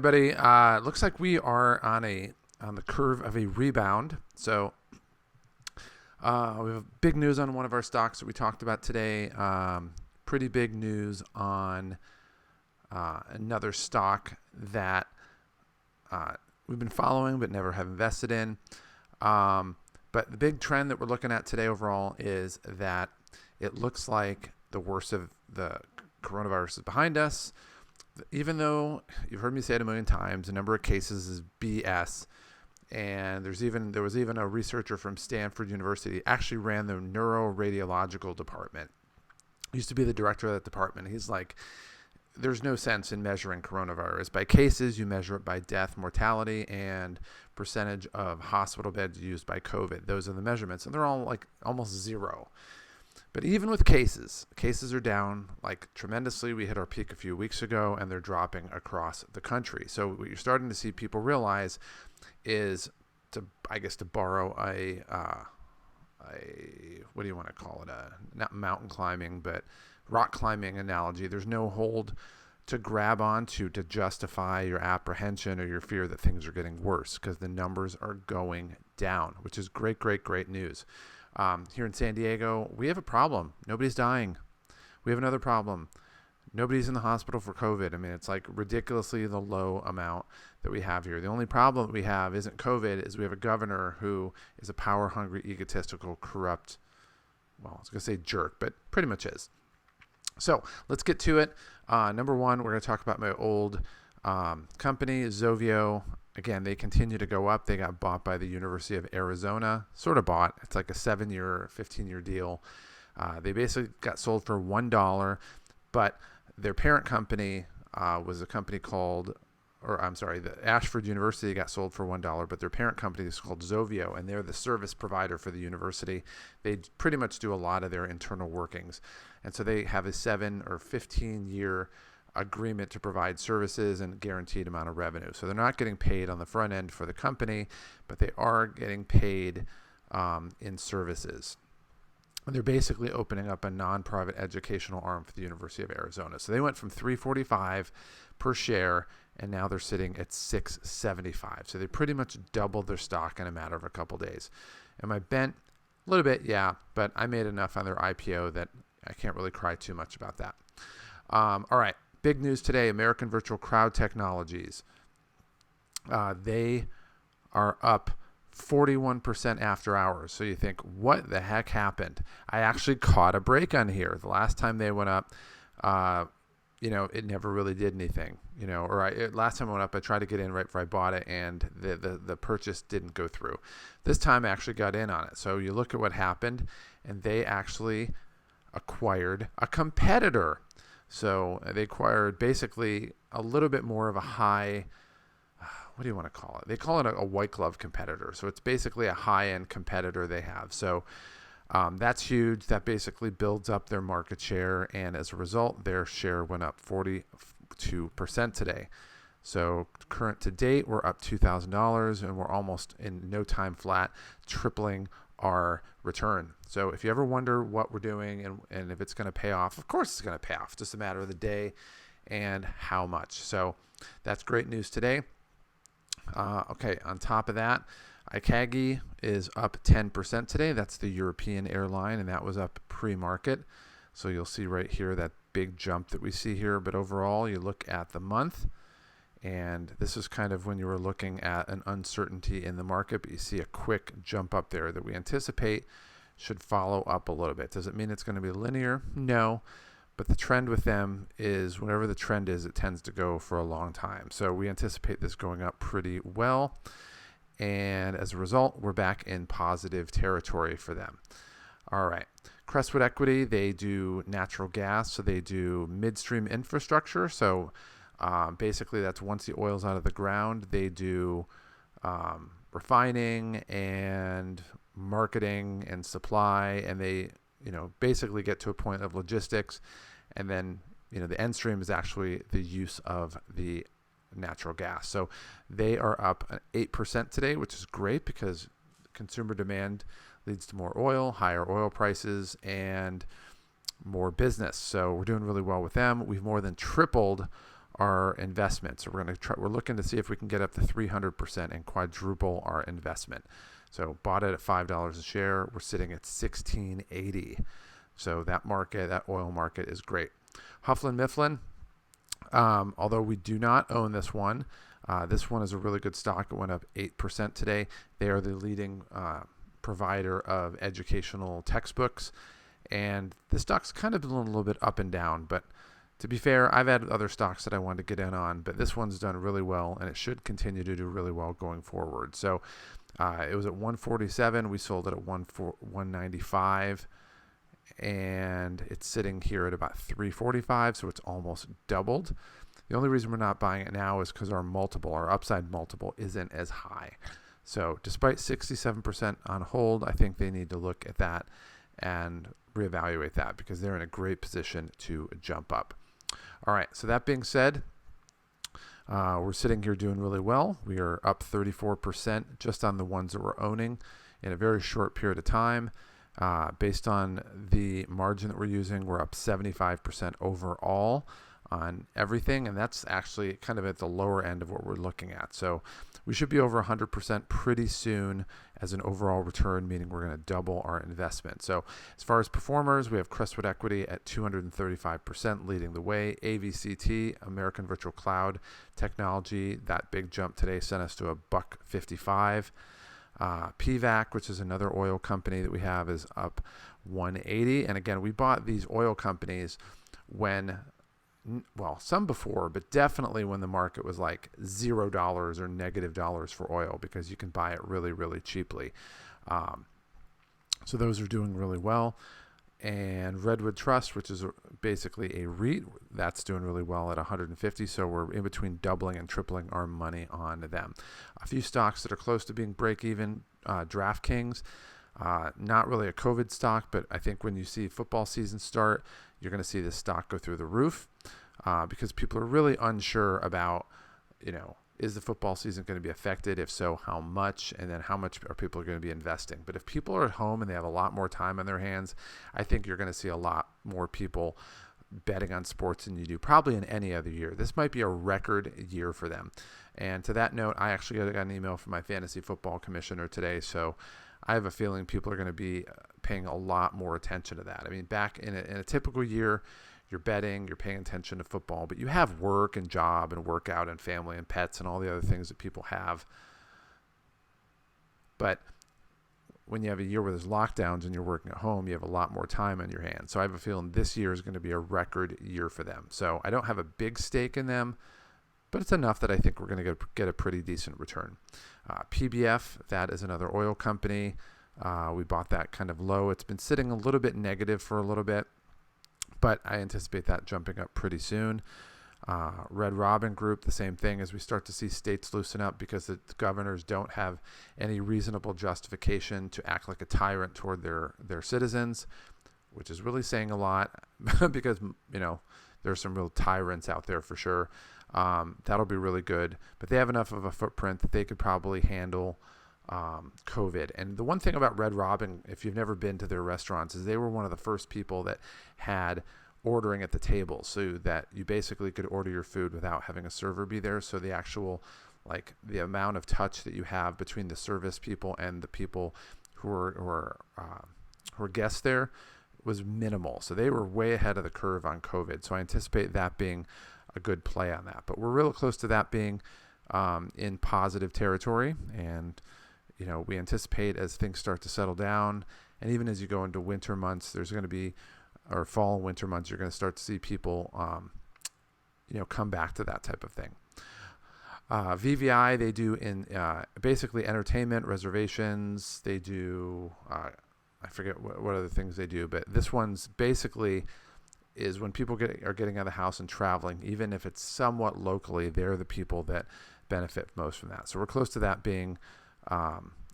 everybody. Looks like we are on the curve of a rebound. So we have big news on one of our stocks that we talked about today. Pretty big news on another stock that we've been following but never have invested in. But the big trend that we're looking at today overall is that it looks like the worst of the coronavirus is behind us. Even though you've heard me say it a million times, the number of cases is BS. And there was even a researcher from Stanford University actually ran the neuroradiological department. He used to be the director of that department. He's like, there's no sense in measuring coronavirus by cases. You measure it by death, mortality, and percentage of hospital beds used by COVID. Those are the measurements, and they're all like almost zero. But even with cases are down like tremendously. We hit our peak a few weeks ago, and they're dropping across the country. So what you're starting to see people realize is to borrow a what do you want to call it? Not mountain climbing, but rock climbing analogy. There's no hold to grab onto to justify your apprehension or your fear that things are getting worse, because the numbers are going down, which is great news. Here in San Diego, we have a problem. Nobody's dying. We have another problem. Nobody's in the hospital for COVID. I mean, it's like ridiculously the low amount that we have here. The only problem that we have isn't COVID, is we have a governor who is a power-hungry, egotistical, corrupt, well, I was going to say jerk, but pretty much is. So let's get to it. Number one, we're going to talk about my old company, Zovio. Again, they continue to go up. They got bought by the University of Arizona. Sort of bought. It's like a 7-year, 15-year deal. They basically got sold for $1, but their parent company was a company called, the Ashford University got sold for $1, but their parent company is called Zovio, and they're the service provider for the university. They pretty much do a lot of their internal workings. And so they have a 7 or 15-year agreement to provide services and guaranteed amount of revenue. So they're not getting paid on the front end for the company, but they are getting paid in services. And they're basically opening up a non-private educational arm for the University of Arizona. So they went from $3.45 per share, and now they're sitting at $6.75. So they pretty much doubled their stock in a matter of a couple days. Am I bent? A little bit, yeah, but I made enough on their IPO that I can't really cry too much about that. All right. Big news today, American Virtual Crowd Technologies. They are up 41% after hours. So you think, what the heck happened? I actually caught a break on here. The last time they went up, it never really did anything. Last time it went up, I tried to get in right before I bought it, and the purchase didn't go through. This time I actually got in on it. So you look at what happened, and they actually acquired a competitor. So they acquired basically a little bit more of a high, what do you want to call it? They call it a white glove competitor. So it's basically a high-end competitor they have. So that's huge. That basically builds up their market share. And as a result, their share went up 42% today. So current to date, we're up $2,000, and we're almost in no time flat, tripling our return. So if you ever wonder what we're doing and if it's going to pay off, of course it's going to pay off. Just a matter of the day and how much. So that's great news today. Okay, on top of that, ICAGI is up 10% today. That's the European airline, and that was up pre-market. So you'll see right here that big jump that we see here. But overall, you look at the month, and this is kind of when you were looking at an uncertainty in the market, but you see a quick jump up there that we anticipate should follow up a little bit. Does it mean it's going to be linear? No. But the trend with them is whatever the trend is, it tends to go for a long time. So we anticipate this going up pretty well. And as a result, we're back in positive territory for them. All right. Crestwood Equity, they do natural gas. So they do midstream infrastructure. So basically, that's once the oil's out of the ground, they do refining and marketing and supply, and they basically get to a point of logistics, and then the end stream is actually the use of the natural gas. So they are up 8% today, which is great because consumer demand leads to more oil, higher oil prices, and more business. So we're doing really well with them. We've more than tripled our investment. So we're looking to see if we can get up to 300% and quadruple our investment. So bought it at $5 a share. We're sitting at $16.80. So that oil market is great. Hufflin Mifflin, although we do not own this one is a really good stock. It went up 8% today. They are the leading provider of educational textbooks. And the stock's kind of been a little bit up and down, but to be fair, I've had other stocks that I wanted to get in on, but this one's done really well, and it should continue to do really well going forward. So it was at 147. We sold it at 195, and it's sitting here at about 345, so it's almost doubled. The only reason we're not buying it now is because our upside multiple isn't as high. So despite 67% on hold, I think they need to look at that and reevaluate that because they're in a great position to jump up. All right, so that being said, we're sitting here doing really well. We are up 34% just on the ones that we're owning in a very short period of time. Based on the margin that we're using, we're up 75% overall on everything, and that's actually kind of at the lower end of what we're looking at. So we should be over 100% pretty soon as an overall return, meaning we're going to double our investment. So as far as performers, we have Crestwood Equity at 235% leading the way. AVCT, American Virtual Cloud Technology, that big jump today sent us to $1.55. PVAC, which is another oil company that we have, is up 180. And again, we bought these oil companies some before, but definitely when the market was like $0 or negative dollars for oil, because you can buy it really, really cheaply. So those are doing really well. And Redwood Trust, which is basically a REIT, that's doing really well at 150. So we're in between doubling and tripling our money on them. A few stocks that are close to being break even. DraftKings, not really a COVID stock, but I think when you see football season start, you're going to see this stock go through the roof because people are really unsure about, is the football season going to be affected? If so, how much? And then how much are people going to be investing? But if people are at home and they have a lot more time on their hands, I think you're going to see a lot more people betting on sports than you do probably in any other year. This might be a record year for them. And to that note, I actually got an email from my fantasy football commissioner today. So I have a feeling people are going to be paying a lot more attention to that. I mean, back in a typical year, you're betting, you're paying attention to football, but you have work and job and workout and family and pets and all the other things that people have. But when you have a year where there's lockdowns and you're working at home, you have a lot more time on your hands. So I have a feeling this year is going to be a record year for them. So I don't have a big stake in them, but it's enough that I think we're going to get a pretty decent return. PBF, that is another oil company. We bought that kind of low. It's been sitting a little bit negative for a little bit, but I anticipate that jumping up pretty soon. Red Robin Group, the same thing, as we start to see states loosen up because the governors don't have any reasonable justification to act like a tyrant toward their citizens, which is really saying a lot because, there's some real tyrants out there for sure. That'll be really good, but they have enough of a footprint that they could probably handle COVID. And the one thing about Red Robin, if you've never been to their restaurants, is they were one of the first people that had ordering at the table, so that you basically could order your food without having a server be there. So the actual, the amount of touch that you have between the service people and the people who are guests there was minimal. So they were way ahead of the curve on COVID. So I anticipate that being a good play on that. But we're real close to that being in positive territory. And, we anticipate as things start to settle down, and even as you go into winter months, there's going to be, or fall and winter months, you're going to start to see people, come back to that type of thing. VVI, they do in basically entertainment, reservations. They do, I forget what other things they do, but this one's basically is when people are getting out of the house and traveling, even if it's somewhat locally, they're the people that benefit most from that. So we're close to that being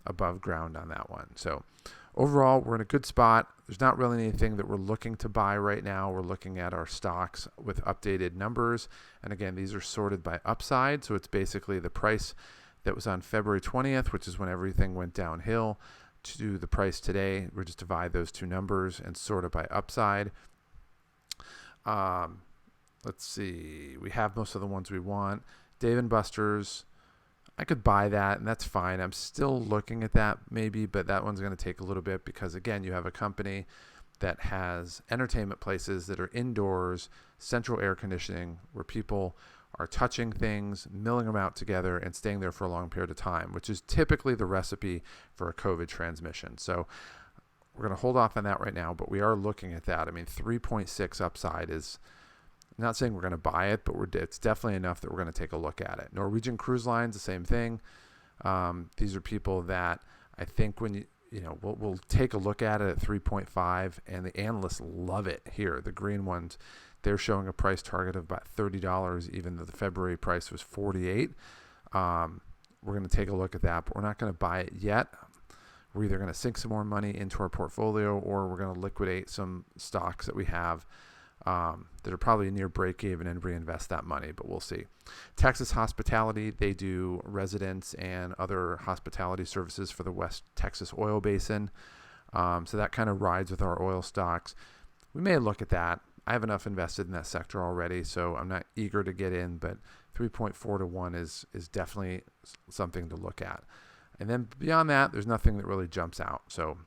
above ground on that one. So overall, we're in a good spot. There's not really anything that we're looking to buy right now. We're looking at our stocks with updated numbers. And again, these are sorted by upside. So it's basically the price that was on February 20th, which is when everything went downhill, to the price today. We're just divide those two numbers and sort it by upside. let's see. We have most of the ones we want. Dave & Buster's, I could buy that, and that's fine. I'm still looking at that maybe, but that one's going to take a little bit because, again, you have a company that has entertainment places that are indoors, central air conditioning, where people are touching things, milling them out together, and staying there for a long period of time, which is typically the recipe for a COVID transmission. So we're going to hold off on that right now, but we are looking at that. I mean, 3.6 upside is, I'm not saying we're going to buy it, but it's definitely enough that we're going to take a look at it. Norwegian Cruise Lines, the same thing. These are people that I think when we'll take a look at it at 3.5, and the analysts love it here. The green ones, they're showing a price target of about $30, even though the February price was $48. We're going to take a look at that, but we're not going to buy it yet. We're either going to sink some more money into our portfolio, or we're going to liquidate some stocks that we have that are probably near break even and reinvest that money, but we'll see. Texas Hospitality, they do residence and other hospitality services for the West Texas oil basin. So that kind of rides with our oil stocks. We may look at that. I have enough invested in that sector already, so I'm not eager to get in, but 3.4 to 1 is definitely something to look at. And then beyond that, there's nothing that really jumps out. So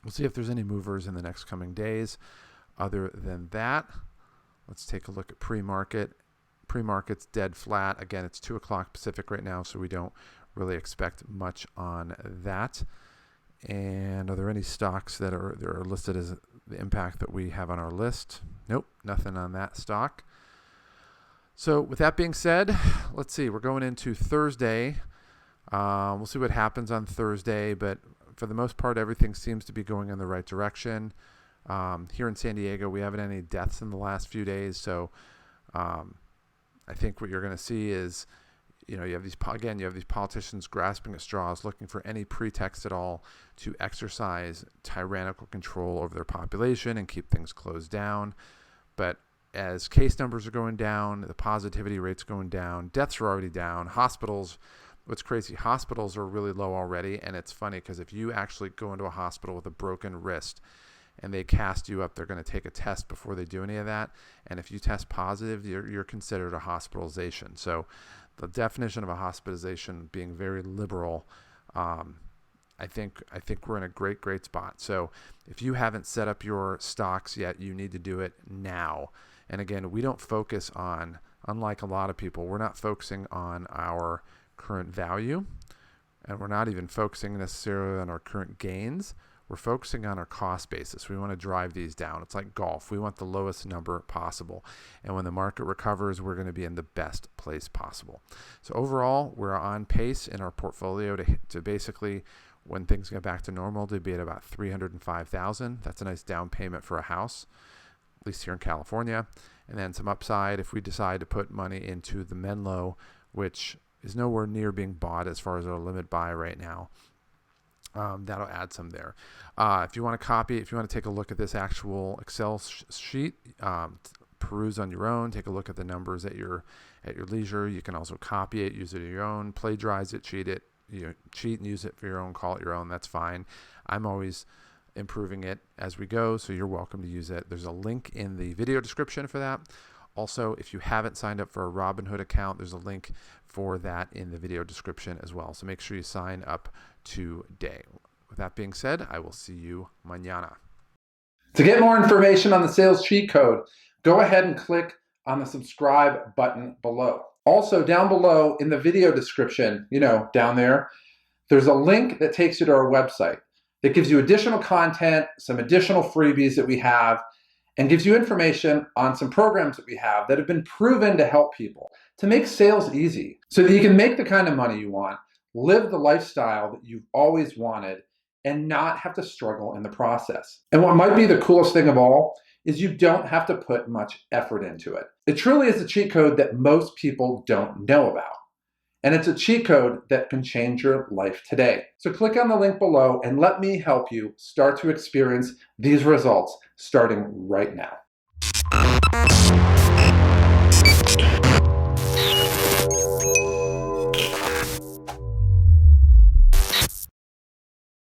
we'll see if there's any movers in the next coming days. Other than that, let's take a look at pre-market. Pre-market's dead flat. Again, it's 2 o'clock Pacific right now, so we don't really expect much on that. And are there any stocks that are listed as the impact that we have on our list? Nope, nothing on that stock. So with that being said, let's see. We're going into Thursday. We'll see what happens on Thursday, but for the most part, everything seems to be going in the right direction. Here in San Diego, we haven't had any deaths in the last few days, so I think what you're going to see is, you have these politicians grasping at straws, looking for any pretext at all to exercise tyrannical control over their population and keep things closed down. But as case numbers are going down, the positivity rate's going down, deaths are already down, hospitals. What's crazy, hospitals are really low already, and it's funny because if you actually go into a hospital with a broken wrist and they cast you up, they're going to take a test before they do any of that, and if you test positive, you're considered a hospitalization. So the definition of a hospitalization being very liberal, I think we're in a great spot. So if you haven't set up your stocks yet, you need to do it now. And again, we don't focus on, unlike a lot of people, we're not focusing on our current value, and we're not even focusing necessarily on our current gains. We're focusing on our cost basis. We want to drive these down. It's like golf. We want the lowest number possible. And when the market recovers, we're going to be in the best place possible. So overall, we're on pace in our portfolio to basically, when things get back to normal, to be at about $305,000. That's a nice down payment for a house, at least here in California. And then some upside if we decide to put money into the Menlo, which is nowhere near being bought as far as our limit buy right now. That'll add some there. If you want to copy, if you want to take a look at this actual Excel sheet, peruse on your own, take a look at the numbers at your leisure. You can also copy it, use it on your own, plagiarize it, cheat and use it for your own, call it your own. That's fine. I'm always improving it as we go, so you're welcome to use it. There's a link in the video description for that. Also, if you haven't signed up for a Robinhood account, there's a link for that in the video description as well. So make sure you sign up today. With that being said, I will see you mañana. To get more information on the sales cheat code, go ahead and click on the subscribe button below. Also, down below in the video description, down there, there's a link that takes you to our website that gives you additional content, some additional freebies that we have, and gives you information on some programs that we have that have been proven to help people to make sales easy so that you can make the kind of money you want, live the lifestyle that you've always wanted, and not have to struggle in the process. And what might be the coolest thing of all is you don't have to put much effort into it. It truly is a cheat code that most people don't know about. And it's a cheat code that can change your life today. So click on the link below and let me help you start to experience these results starting right now.